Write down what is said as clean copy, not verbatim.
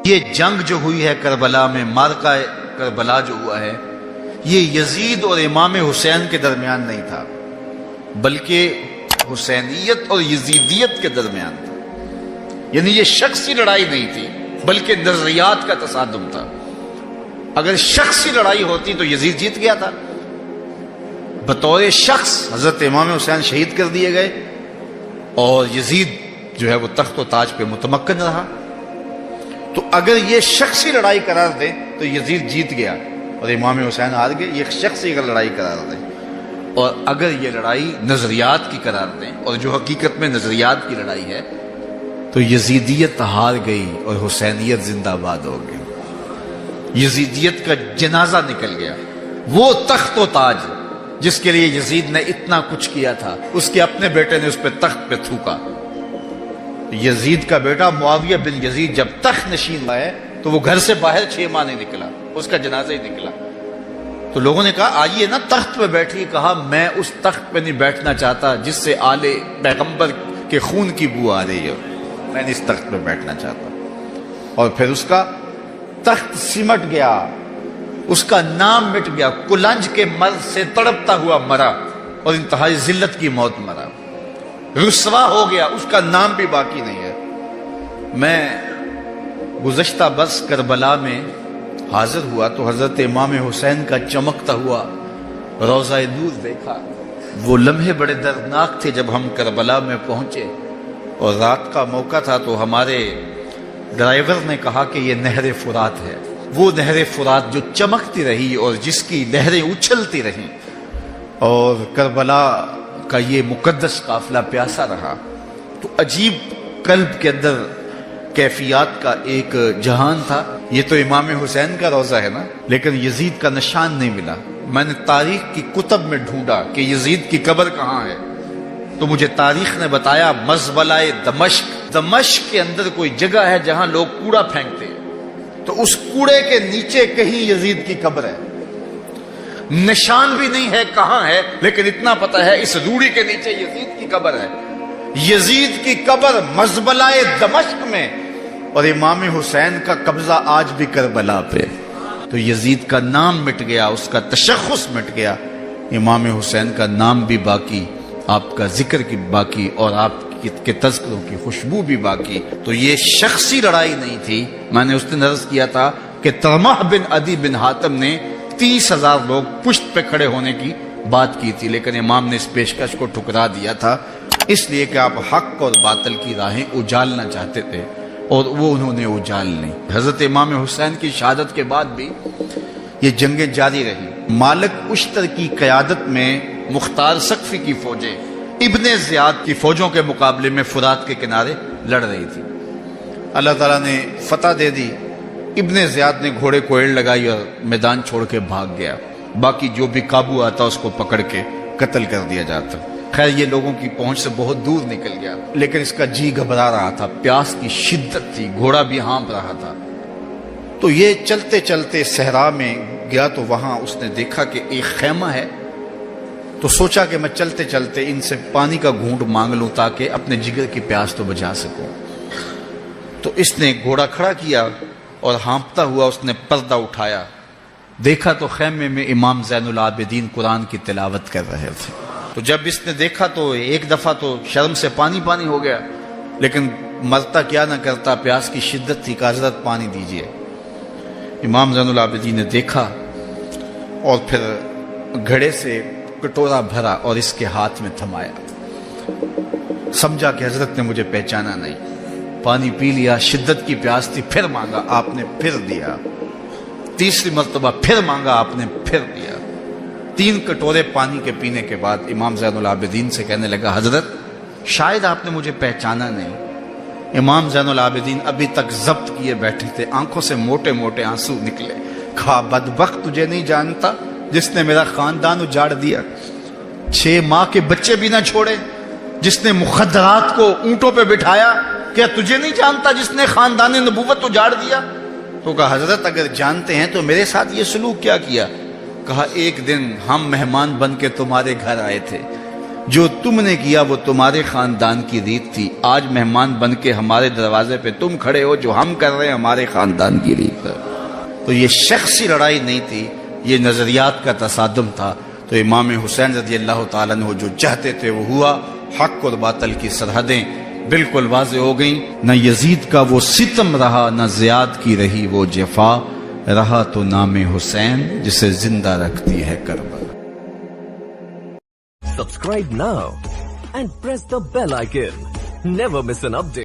یہ جنگ جو ہوئی ہے کربلا میں، مارکہ کربلا جو ہوا ہے، یہ یزید اور امام حسین کے درمیان نہیں تھا، بلکہ حسینیت اور یزیدیت کے درمیان تھا۔ یعنی یہ شخصی لڑائی نہیں تھی، بلکہ نظریات کا تصادم تھا۔ اگر شخصی لڑائی ہوتی تو یزید جیت گیا تھا، بطور شخص حضرت امام حسین شہید کر دیے گئے اور یزید جو ہے وہ تخت و تاج پہ متمکن رہا۔ تو اگر یہ شخصی لڑائی قرار دیں تو یزید جیت گیا اور امام حسین ہار گئے، یہ شخصی اگر لڑائی قرار دیں۔ اور اگر یہ لڑائی نظریات کی قرار دیں، اور جو حقیقت میں نظریات کی لڑائی ہے، تو یزیدیت ہار گئی اور حسینیت زندہ باد ہو گئی۔ یزیدیت کا جنازہ نکل گیا۔ وہ تخت و تاج جس کے لیے یزید نے اتنا کچھ کیا تھا، اس کے اپنے بیٹے نے اس پہ تخت پہ تھوکا۔ یزید کا بیٹا معاویہ بن یزید جب تخت نشین ہوا ہے تو وہ گھر سے باہر 6 ماہ نہیں نکلا، اس کا جنازہ ہی نکلا۔ تو لوگوں نے کہا آئیے نا تخت پہ بیٹھیے، کہا میں اس تخت پہ نہیں بیٹھنا چاہتا جس سے آل پیغمبر کے خون کی بو آ رہی ہے، میں نہیں اس تخت پہ بیٹھنا چاہتا۔ اور پھر اس کا تخت سمٹ گیا، اس کا نام مٹ گیا، کلنج کے مرض سے تڑپتا ہوا مرا اور انتہائی ذلت کی موت مرا، رسوا ہو گیا، اس کا نام بھی باقی نہیں ہے۔ میں گزشتہ برس کربلا میں حاضر ہوا تو حضرت امام حسین کا چمکتا ہوا روضہ نور دیکھا۔ وہ لمحے بڑے دردناک تھے جب ہم کربلا میں پہنچے اور رات کا موقع تھا، تو ہمارے ڈرائیور نے کہا کہ یہ نہر فرات ہے، وہ نہر فرات جو چمکتی رہی اور جس کی لہریں اچھلتی رہیں، اور کربلا کا یہ مقدس قافلہ پیاسا رہا۔ تو عجیب قلب کے اندر کیفیات کا ایک جہان تھا۔ یہ تو امام حسین کا روضہ ہے نا، لیکن یزید کا نشان نہیں ملا۔ میں نے تاریخ کی کتب میں ڈھونڈا کہ یزید کی قبر کہاں ہے، تو مجھے تاریخ نے بتایا مزبلہ دمشق، دمشق کے اندر کوئی جگہ ہے جہاں لوگ کوڑا پھینکتے ہیں، تو اس کوڑے کے نیچے کہیں یزید کی قبر ہے۔ نشان بھی نہیں ہے کہاں ہے، لیکن اتنا پتہ ہے اس روڑی کے نیچے یزید کی قبر ہے۔ یزید کی قبر مزبلہ دمشق میں، اور امام حسین کا قبضہ آج بھی کربلا پہ۔ تو یزید کا نام مٹ گیا، اس کا تشخص مٹ گیا، امام حسین کا نام بھی باقی، آپ کا ذکر کی باقی، اور آپ کے تذکروں کی خوشبو بھی باقی۔ تو یہ شخصی لڑائی نہیں تھی۔ میں نے اس دن عرض کیا تھا کہ طلحہ بن عدی بن حاتم نے 30,000 لوگ پشت پہ کھڑے ہونے کی بات کی تھی، لیکن امام نے اس پیشکش کو ٹھکرا دیا تھا، اس لیے کہ آپ حق اور باطل کی راہیں اجالنا چاہتے تھے، اور وہ انہوں نے اجال لی۔ حضرت امام حسین کی شہادت کے بعد بھی یہ جنگیں جاری رہی۔ مالک اشتر کی قیادت میں مختار سقفی کی فوجیں ابن زیاد کی فوجوں کے مقابلے میں فرات کے کنارے لڑ رہی تھی۔ اللہ تعالیٰ نے فتح دے دی۔ ابن زیاد نے گھوڑے کو ایڑ لگائی اور میدان چھوڑ کے بھاگ گیا، باقی جو بھی قابو آتا اس کو پکڑ کے قتل کر دیا جاتا۔ خیر یہ لوگوں کی پہنچ سے بہت دور نکل گیا، لیکن اس کا جی گھبرا رہا تھا، پیاس کی شدت تھی، گھوڑا بھی ہانپ رہا تھا۔ تو یہ چلتے چلتے صحرا میں گیا تو وہاں اس نے دیکھا کہ ایک خیمہ ہے، تو سوچا کہ میں چلتے چلتے ان سے پانی کا گھونٹ مانگ لوں تاکہ اپنے جگر کی پیاس تو بجھا سکوں۔ تو اس نے گھوڑا کھڑا کیا اور ہانپتا ہوا اس نے پردہ اٹھایا، دیکھا تو خیمے میں امام زین العابدین قرآن کی تلاوت کر رہے تھے۔ تو جب اس نے دیکھا تو ایک دفعہ تو شرم سے پانی پانی ہو گیا، لیکن مرتا کیا نہ کرتا، پیاس کی شدت تھی کہ حضرت پانی دیجئے۔ امام زین العابدین نے دیکھا اور پھر گھڑے سے کٹورا بھرا اور اس کے ہاتھ میں تھمایا، سمجھا کہ حضرت نے مجھے پہچانا نہیں، پانی پی لیا، شدت کی پیاس تھی، پھر مانگا، آپ نے پھر دیا، تیسری مرتبہ پھر مانگا، آپ نے پھر دیا۔ 3 کٹورے پانی کے پینے کے بعد امام زین العابدین سے کہنے لگا حضرت شاید آپ نے مجھے پہچانا نہیں۔ امام زین العابدین ابھی تک ضبط کیے بیٹھے تھے، آنکھوں سے موٹے موٹے آنسو نکلے۔ کہا بدبخت تجھے نہیں جانتا جس نے میرا خاندان اجاڑ دیا، 6 ماہ کے بچے بھی نہ چھوڑے، جس نے مخدرات کو اونٹوں پہ بٹھایا، کیا تجھے نہیں جانتا جس نے خاندان نبوت اجاڑ دیا؟ تو کہا حضرت اگر جانتے ہیں تو میرے ساتھ یہ سلوک کیا کیا؟ کہا ایک دن ہم مہمان بن کے تمہارے گھر آئے تھے، جو تم نے کیا وہ تمہارے خاندان کی ریت تھی، آج مہمان بن کے ہمارے دروازے پہ تم کھڑے ہو، جو ہم کر رہے ہیں ہمارے خاندان کی ریت ہے۔ تو یہ شخصی لڑائی نہیں تھی، یہ نظریات کا تصادم تھا۔ تو امام حسین رضی اللہ تعالیٰ عنہ جو چاہتے تھے وہ ہوا، حق اور باطل کی سرحدیں بالکل واضح ہو گئیں، نہ یزید کا وہ ستم رہا، نہ زیاد کی رہی وہ جفا، رہا تو نام حسین جسے زندہ رکھتی ہے Karbala. Subscribe now and press the bell icon. Never miss an update.